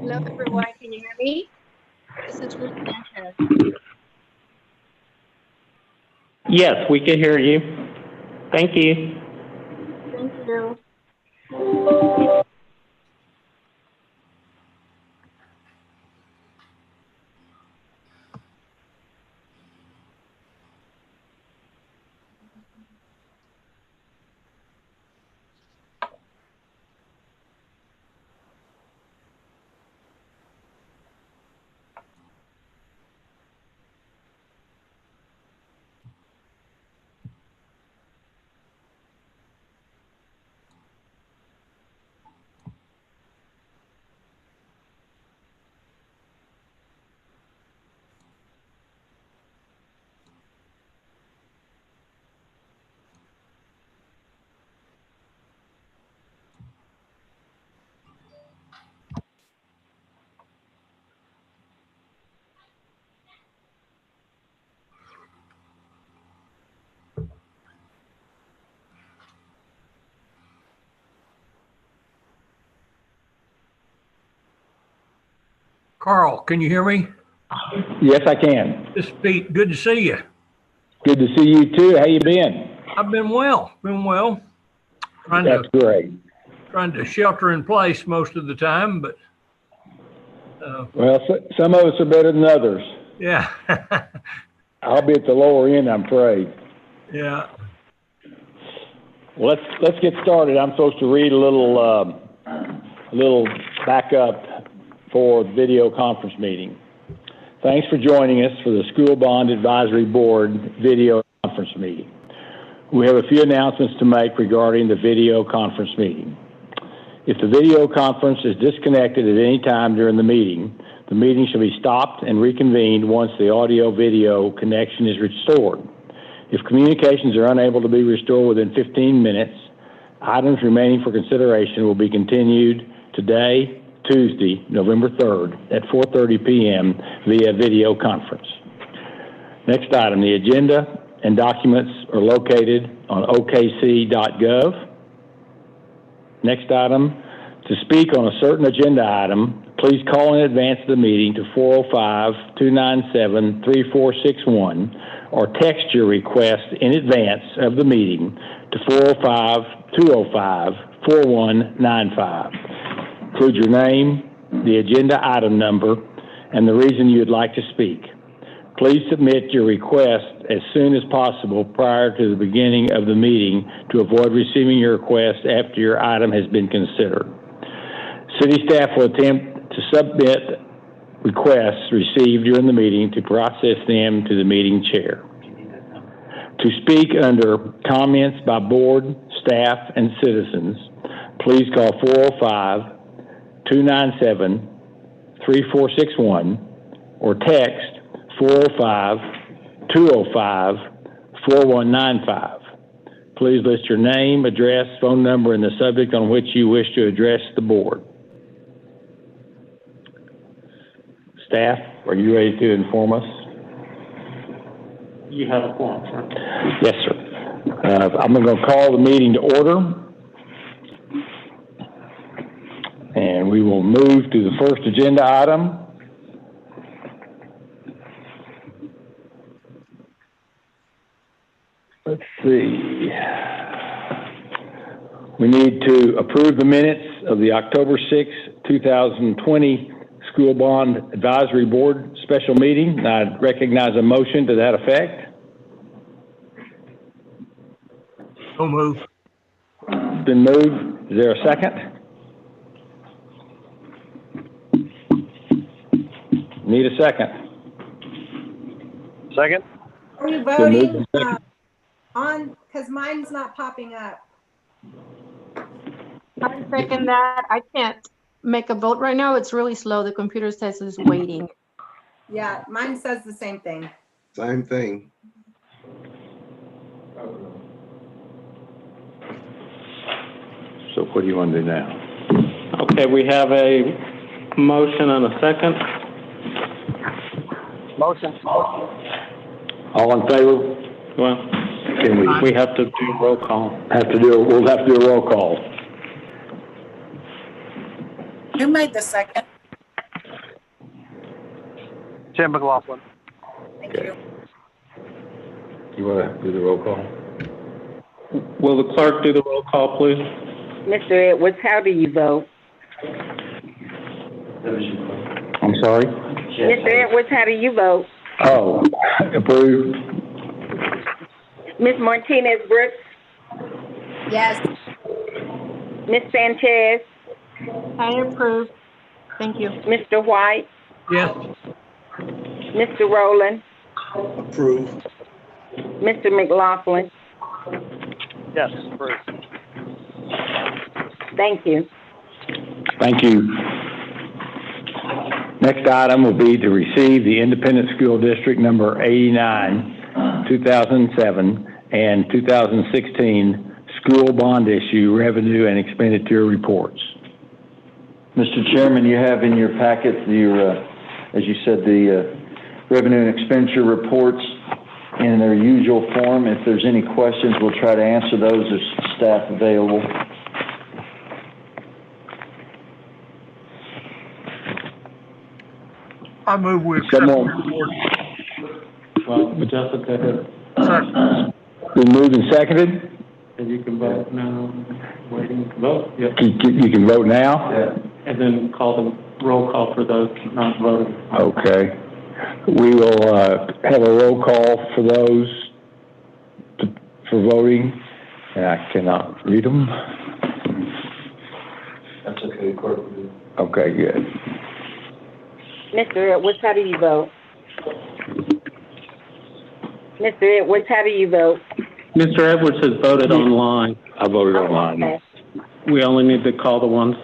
Hello, everyone. Can you hear me? This is Ruth Sanchez. Yes, we can hear you. Thank you. Thank you. Carl, can you hear me? Yes, I can. This is Pete. Good to see you. Good to see you too. How you been? I've been well. That's great. Trying to shelter in place most of the time, but well, some of us are better than others. yeah. I'll be at the lower end, I'm afraid. Yeah. Well, let's get started. I'm supposed to read a little backup for the video conference meeting. Thanks for joining us for the School Bond Advisory Board video conference meeting. We have a few announcements to make regarding the video conference meeting. If the video conference is disconnected at any time during the meeting shall be stopped and reconvened once the audio-video connection is restored. If communications are unable to be restored within 15 minutes, items remaining for consideration will be continued today, Tuesday, November 3rd at 4:30 p.m. via video conference. Next item, the agenda and documents are located on okc.gov. Next item, to speak on a certain agenda item, please call in advance of the meeting to 405-297-3461 or text your request in advance of the meeting to 405-205-4195. Include your name, the agenda item number, and the reason you'd like to speak. Please submit your request as soon as possible prior to the beginning of the meeting to avoid receiving your request after your item has been considered. City staff will attempt to submit requests received during the meeting to process them to the meeting chair. To speak under comments by board, staff, and citizens, please call 405-297-3461 or text 405-205-4195. Please list your name, address, phone number, and the subject on which you wish to address the board. Staff, are you ready to inform us? You have a quorum, sir. Yes, sir. I'm going to call the meeting to order. And we will move to the first agenda item. Let's see. We need to approve the minutes of the October 6, 2020 School Bond Advisory Board special meeting. I recognize a motion to that effect. So move. It's been moved. Is there a second? Need a second. Second. Are you voting on, because mine's not popping up? I second that. I can't make a vote right now. It's really slow. The computer says it's waiting. Yeah, mine says the same thing. Same thing. So what do you want to do now? Okay, we have a motion and a second. Motion. All in favor? Well, we have to do roll call. We'll have to do a roll call. Who made the second? Tim McLaughlin. Thank you. You want to do the roll call? Will the clerk do the roll call, please? Mr. Edwards, how do you vote? I'm sorry? Mr. Edwards, how do you vote? Oh, approved. Ms. Martinez Brooks? Yes. Ms. Sanchez? I approve. Thank you. Mr. White? Yes. Mr. Rowland? Approve. Mr. McLaughlin? Yes, approved. Thank you. Thank you. Next item will be to receive the Independent School District number 89, 2007, and 2016 school bond issue revenue and expenditure reports. Mr. Chairman, you have in your packet your, as you said, the revenue and expenditure reports in their usual form. If there's any questions, we'll try to answer those. There's staff available. I move we accept the Someone- report. Well, Jessica, Second. Been moved and seconded? and you can vote now, waiting to vote. Yep. You can vote now? Yeah. And then call the roll call for those not voting. Okay. We will have a roll call for those for voting, and I cannot read them. That's okay, Clerk. Okay, good. Mr. Edwards, how do you vote? Mr. Edwards, how do you vote? Mr. Edwards has voted online. I voted online. Okay. We only need to call the ones.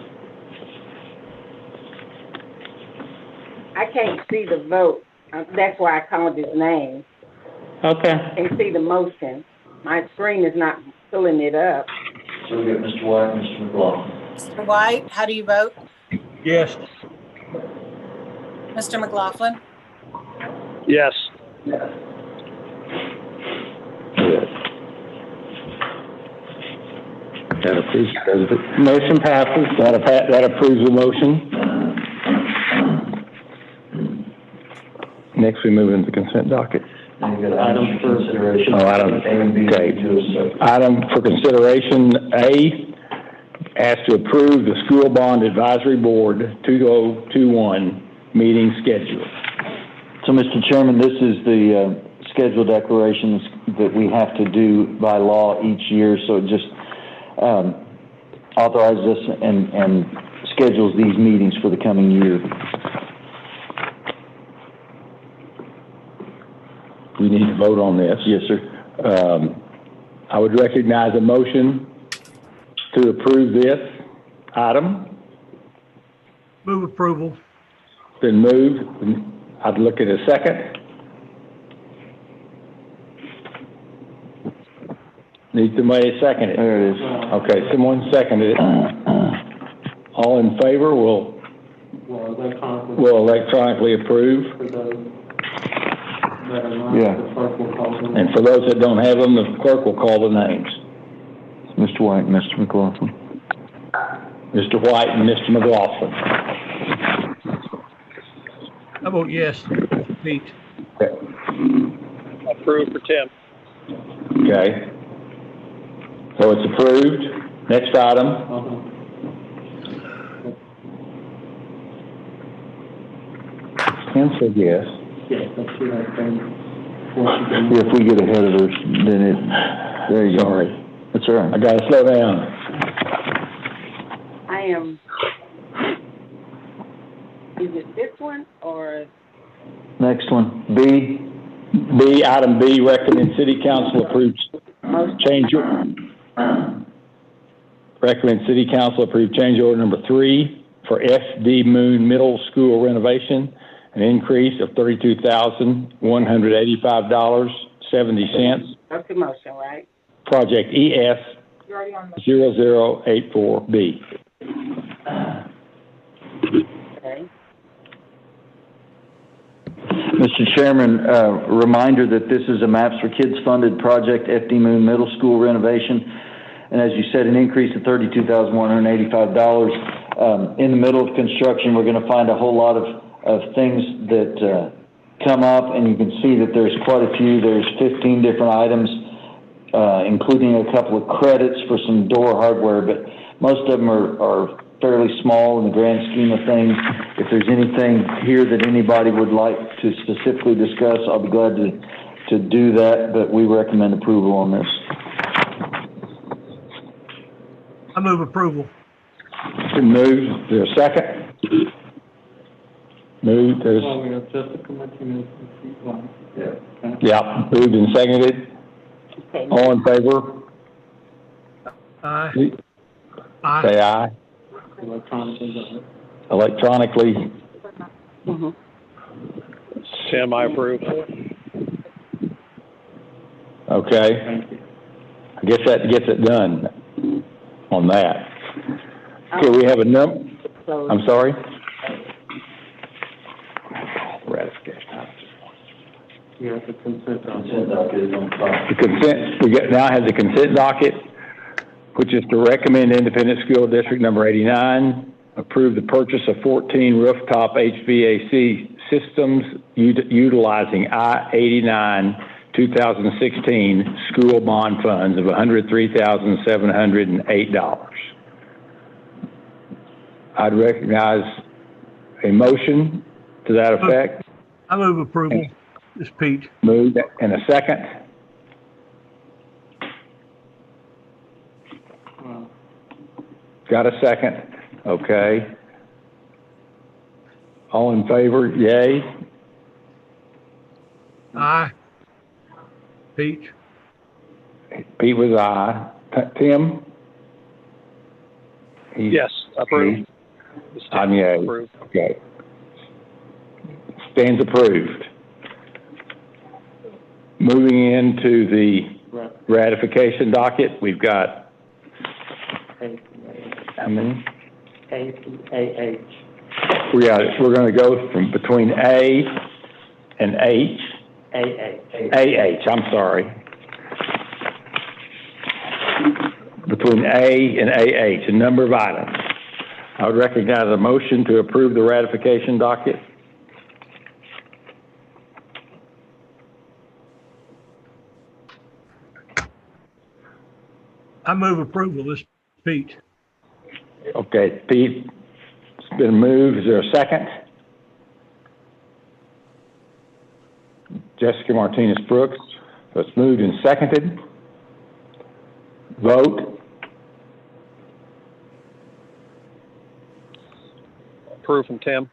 I can't see the vote. That's why I called his name. Okay. I can see the motion. My screen is not pulling it up. So we got Mr. White and Mr. McLaughlin. Mr. White, how do you vote? Yes. Mr. McLaughlin? Yes. That approves, does it? Motion passes. That approves the motion. Next, we move into the consent docket. And you got Item for consideration. Oh, item, A and B. okay. Item for consideration A, ask to approve the School Bond Advisory Board 2021 meeting schedule. So, Mr. Chairman, this is the schedule declarations that we have to do by law each year, so it just authorizes us and schedules these meetings for the coming year. We need to vote on this. Yes, sir. I would recognize a motion to approve this item. Move approval. Been moved. I'd look at a second. Need somebody to second it. There it is. Okay, someone seconded it. All in favor will electronically approve. For those that are not, Yeah. the clerk will call them. And for those that don't have them, the clerk will call the names. Mr. White and Mr. McLaughlin. Mr. White and Mr. McLaughlin. I vote yes. Pete. Okay. Approved for Tim. Okay. So it's approved. Next item. Tim said yes. Yes, that's what I think. If we get ahead of her, then it, there you go. Sorry. That's all right. I gotta slow down. I am. Is it this one or? Next one, B. Item B, recommend City Council approves change. Recommend City Council approve change order number 3 for SD Moon Middle School renovation, an increase of $32,185.70. That's the motion, right? Project ES You're already on 0084B. Okay. Mr. Chairman, reminder that this is a Maps for Kids funded project, FD Moon Middle School renovation. And as you said, an increase of $32,185. In the middle of construction, we're going to find a whole lot of things that come up, and you can see that there's quite a few. There's 15 different items, including a couple of credits for some door hardware, but most of them are fairly small in the grand scheme of things. If there's anything here that anybody would like to specifically discuss, I'll be glad to do that, but we recommend approval on this. I move approval. Been moved. Is there a second? Moved. There's, yeah, moved and seconded. Okay. All in favor? Aye. Aye. Say aye. Electronically. Tim, I approve. Okay. I guess that gets it done on that. Okay, we have a I'm sorry? Ratification. Yeah, the consent docket is on top. The consent, now have the consent docket, which is to recommend Independent School District number 89, approve the purchase of 14 rooftop HVAC systems utilizing I-89 2016 school bond funds of $103,708. I'd recognize a motion to that effect. I move approval. This is Pete. Moved and a second. Got a second? Okay. All in favor, yay? Aye. Pete? Pete was aye. Tim? Yes, approved. I'm yay. Approved. Okay. Stands approved. Moving into the ratification docket, we've got how many? A through AH. We're going to go from between A and H. AH, I'm sorry. Between A and AH, a number of items. I would recognize a motion to approve the ratification docket. I move approval. This is Pete. Okay, Pete, it's been moved. Is there a second? Jessica Martinez Brooks. So it's moved and seconded. Vote. Approve from Tim.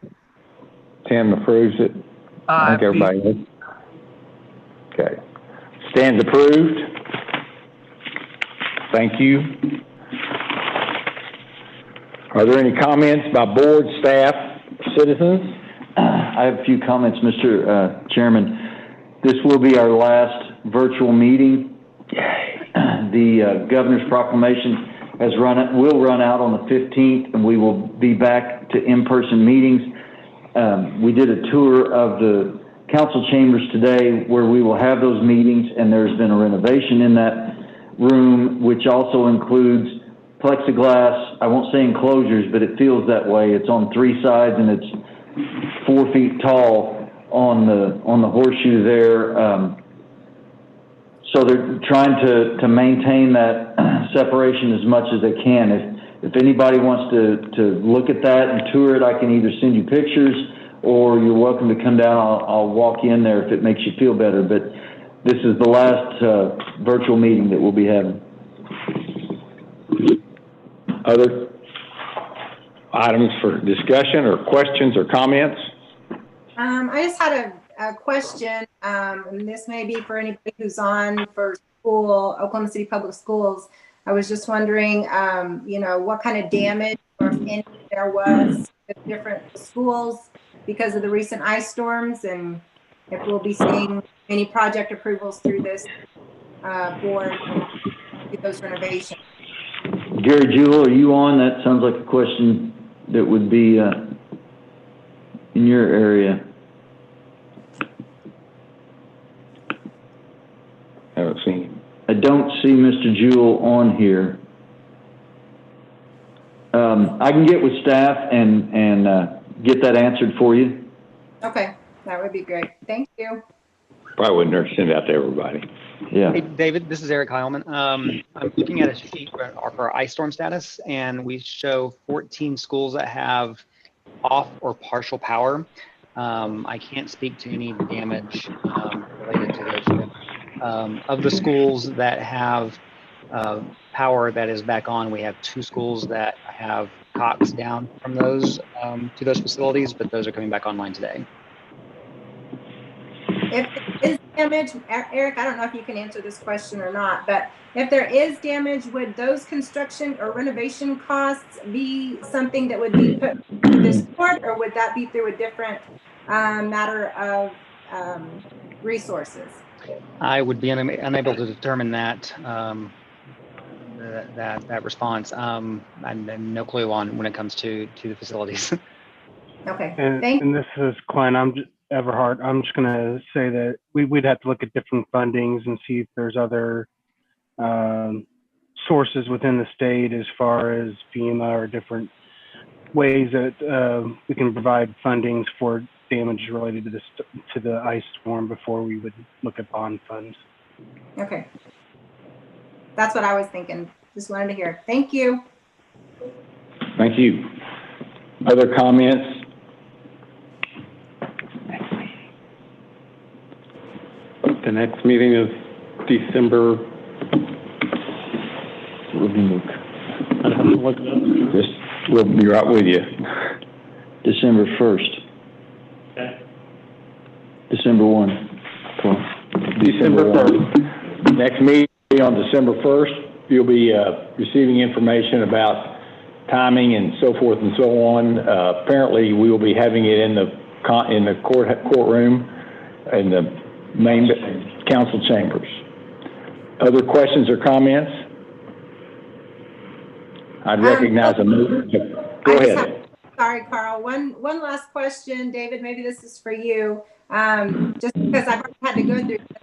Tim approves it. I think everybody is. Okay. Stands approved. Thank you. Are there any comments by board, staff, citizens? I have a few comments, Mr. Chairman. This will be our last virtual meeting. The governor's proclamation will run out on the 15th, and we will be back to in-person meetings. We did a tour of the council chambers today where we will have those meetings, and there's been a renovation in that room, which also includes plexiglass. I won't say enclosures, but it feels that way. It's on 3 sides, and it's 4 feet tall on the horseshoe there. So they're trying to maintain that separation as much as they can. If anybody wants to look at that and tour it, I can either send you pictures, or you're welcome to come down. I'll walk you in there if it makes you feel better. But this is the last virtual meeting that we'll be having. Other items for discussion or questions or comments? I just had a question, and this may be for anybody who's on for Oklahoma City Public Schools. I was just wondering, what kind of damage, or if any there was at different schools because of the recent ice storms, and if we'll be seeing any project approvals through this board to those renovations. Gary Jewell, are you on? That sounds like a question that would be in your area. I haven't seen him. I don't see Mr. Jewell on here. I can get with staff and get that answered for you. Okay. That would be great. Thank you. Probably wouldn't send it out to everybody. Yeah. Hey, David, this is Eric Heilman. I'm looking at a sheet for our ice storm status, and we show 14 schools that have off or partial power. I can't speak to any damage related to those yet. Of the schools that have power that is back on, we have 2 schools that have COX down from those to those facilities, but those are coming back online today. If there is damage, Eric, I don't know if you can answer this question or not, but if there is damage, would those construction or renovation costs be something that would be put through this court, or would that be through a different matter of resources? I would be unable to determine that that response. I have no clue on when it comes to the facilities. Okay. And this is Glenn. Everhart. I'm just going to say that we'd have to look at different fundings and see if there's other sources within the state as far as FEMA or different ways that we can provide fundings for damage related to the ice storm before we would look at bond funds. Okay. That's what I was thinking. Just wanted to hear. Thank you. Thank you. Other comments? The next meeting is December. I'd have to look it up. We'll be right with you. December 1st. Okay. December 1. Cool. December 1st. Next meeting will be on December 1st. You'll be receiving information about timing and so forth and so on. Apparently, we will be having it in the courtroom in the main council chambers. Other questions or comments? I'd recognize a move. Go ahead. Sorry, Carl. One last question, David. Maybe this is for you. Just because I've already had to go through this.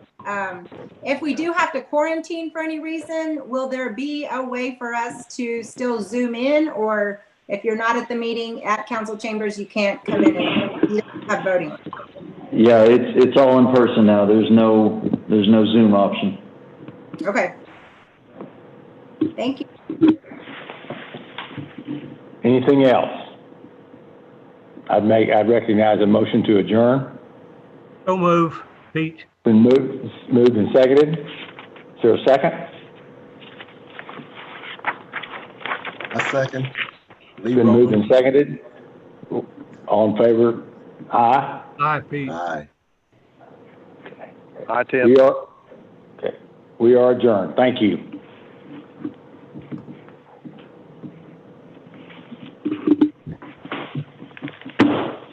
If we do have to quarantine for any reason, will there be a way for us to still Zoom in, or if you're not at the meeting at council chambers, you can't come in and you don't have voting? Yeah, it's all in person now. There's no Zoom option. Okay. Thank you. Anything else? I'd recognize a motion to adjourn. So move, Pete. Been moved and seconded. Is there a second? A second. Been moved and seconded. All in favor? Aye. Aye, Pete. Aye. Hi, Tim. We are adjourned. Thank you.